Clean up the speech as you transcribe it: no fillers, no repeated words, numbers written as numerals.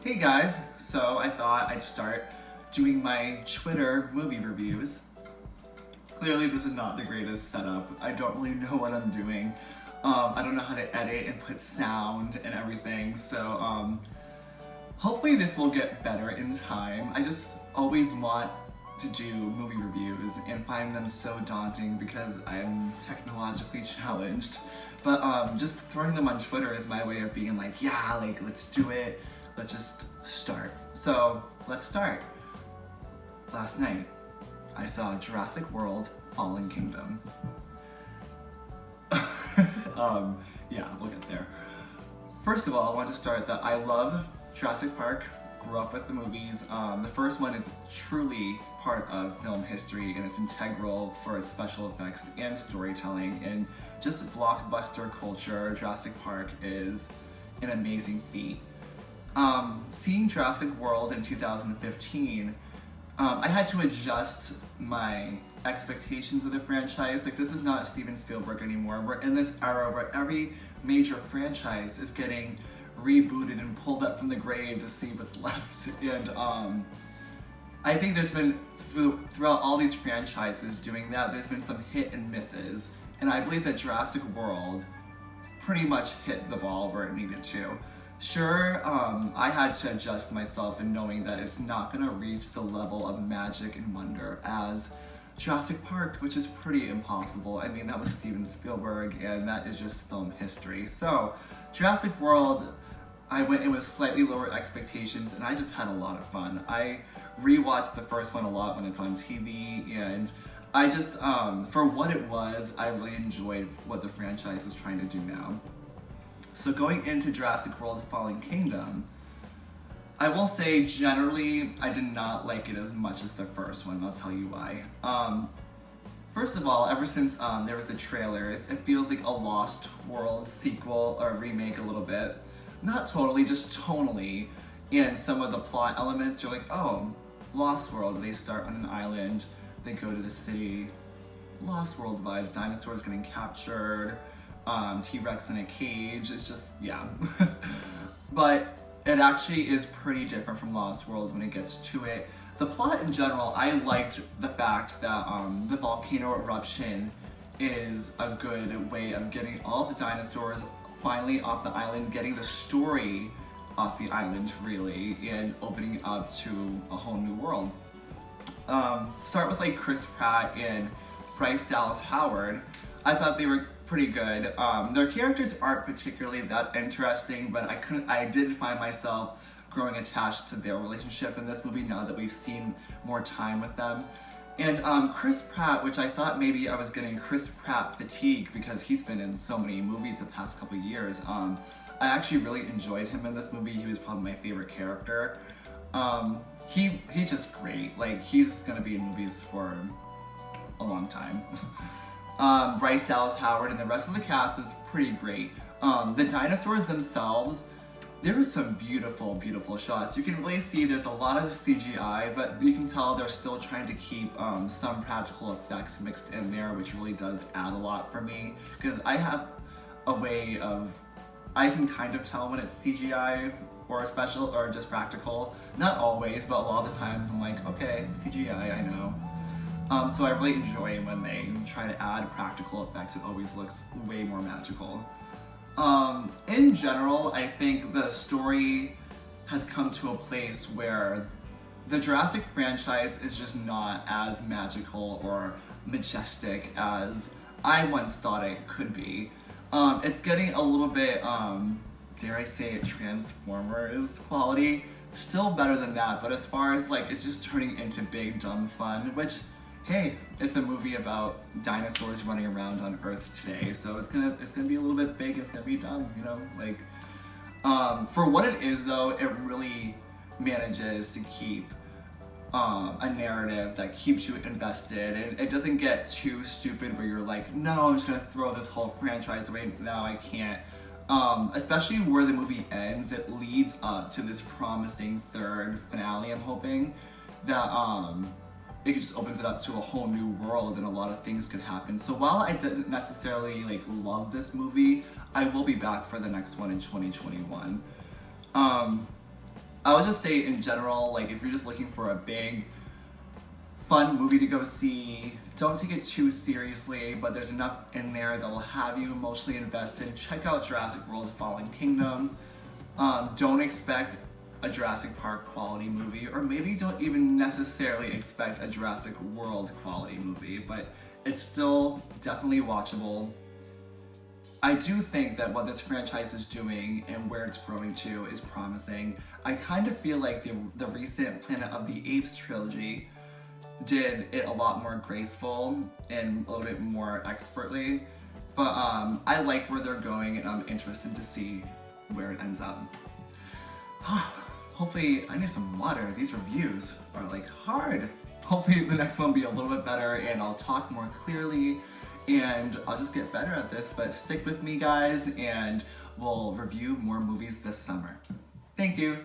Hey guys, so I thought I'd start doing my Twitter movie reviews. Clearly this is not the greatest setup. I don't really know what I'm doing. I don't know how to edit and put sound and everything, so hopefully this will get better in time. I just always want to do movie reviews and find them so daunting because I'm technologically challenged. But just throwing them on Twitter is my way of being like, yeah, like let's do it. Let's just start. So let's start. Last night, I saw Jurassic World: Fallen Kingdom. Yeah, we'll get there. First of all, I want to start that I love Jurassic Park. Grew up with the movies. The first one is truly part of film history and it's integral for its special effects and storytelling and just blockbuster culture. Jurassic Park is an amazing feat. Seeing Jurassic World in 2015, I had to adjust my expectations of the franchise. Like, this is not Steven Spielberg anymore. We're in this era where every major franchise is getting rebooted and pulled up from the grave to see what's left. And I think there's been, throughout all these franchises doing that, there's been some hit and misses. And I believe that Jurassic World pretty much hit the ball where it needed to. Sure, I had to adjust myself in knowing that it's not gonna reach the level of magic and wonder as Jurassic Park, which is pretty impossible. I mean, that was Steven Spielberg and that is just film history. So, Jurassic World, I went in with slightly lower expectations and I just had a lot of fun. I rewatched the first one a lot when it's on TV and I just, for what it was, I really enjoyed what the franchise is trying to do now. So going into Jurassic World: Fallen Kingdom, I will say generally I did not like it as much as the first one, and I'll tell you why. First of all, ever since there was the trailers, it feels like a Lost World sequel or remake a little bit. Not totally, just tonally. And some of the plot elements, you're like, oh, Lost World, they start on an island, they go to the city. Lost World vibes, dinosaurs getting captured, T-Rex in a cage, it's just, yeah. But it actually is pretty different from Lost World when it gets to it. The plot in general, I liked the fact that the volcano eruption is a good way of getting all the dinosaurs finally off the island, getting the story off the island, really, and opening up to a whole new world. Start with like Chris Pratt and Bryce Dallas Howard. I thought they were pretty good. Their characters aren't particularly that interesting, but I did find myself growing attached to their relationship in this movie now that we've seen more time with them. And Chris Pratt, which I thought maybe I was getting Chris Pratt fatigue because he's been in so many movies the past couple years. I actually really enjoyed him in this movie. He was probably my favorite character. He's just great. Like, he's gonna be in movies for a long time. Bryce Dallas Howard and the rest of the cast is pretty great. The dinosaurs themselves, there are some beautiful, beautiful shots. You can really see there's a lot of CGI, but you can tell they're still trying to keep some practical effects mixed in there, which really does add a lot for me. Because I have a way of, I can kind of tell when it's CGI or special or just practical. Not always, but a lot of the times I'm like, okay, CGI, I know. So I really enjoy when they try to add practical effects. It always looks way more magical. In general, I think the story has come to a place where the Jurassic franchise is just not as magical or majestic as I once thought it could be. It's getting a little bit, dare I say it, Transformers quality. Still better than that, but as far as like, it's just turning into big dumb fun, which, hey, it's a movie about dinosaurs running around on Earth today, so it's gonna be a little bit big, it's gonna be dumb, you know? Like, for what it is though, it really manages to keep a narrative that keeps you invested, and it doesn't get too stupid where you're like, no, I'm just gonna throw this whole franchise away, no, I can't. Especially where the movie ends, it leads up to this promising third finale, I'm hoping, that, it just opens it up to a whole new world and a lot of things could happen. So while I didn't necessarily like love this movie, I will be back for the next one in 2021. I would just say in general, like if you're just looking for a big, fun movie to go see, don't take it too seriously, but there's enough in there that will have you emotionally invested. Check out Jurassic World Fallen Kingdom. Don't expect a Jurassic Park quality movie, or maybe don't even necessarily expect a Jurassic World quality movie, but it's still definitely watchable. I do think that what this franchise is doing and where it's growing to is promising. I kind of feel like the recent Planet of the Apes trilogy did it a lot more graceful and a little bit more expertly, but I like where they're going and I'm interested to see where it ends up. Hopefully, I need some water. These reviews are like hard. Hopefully the next one will be a little bit better and I'll talk more clearly and I'll just get better at this, but stick with me guys and we'll review more movies this summer. Thank you.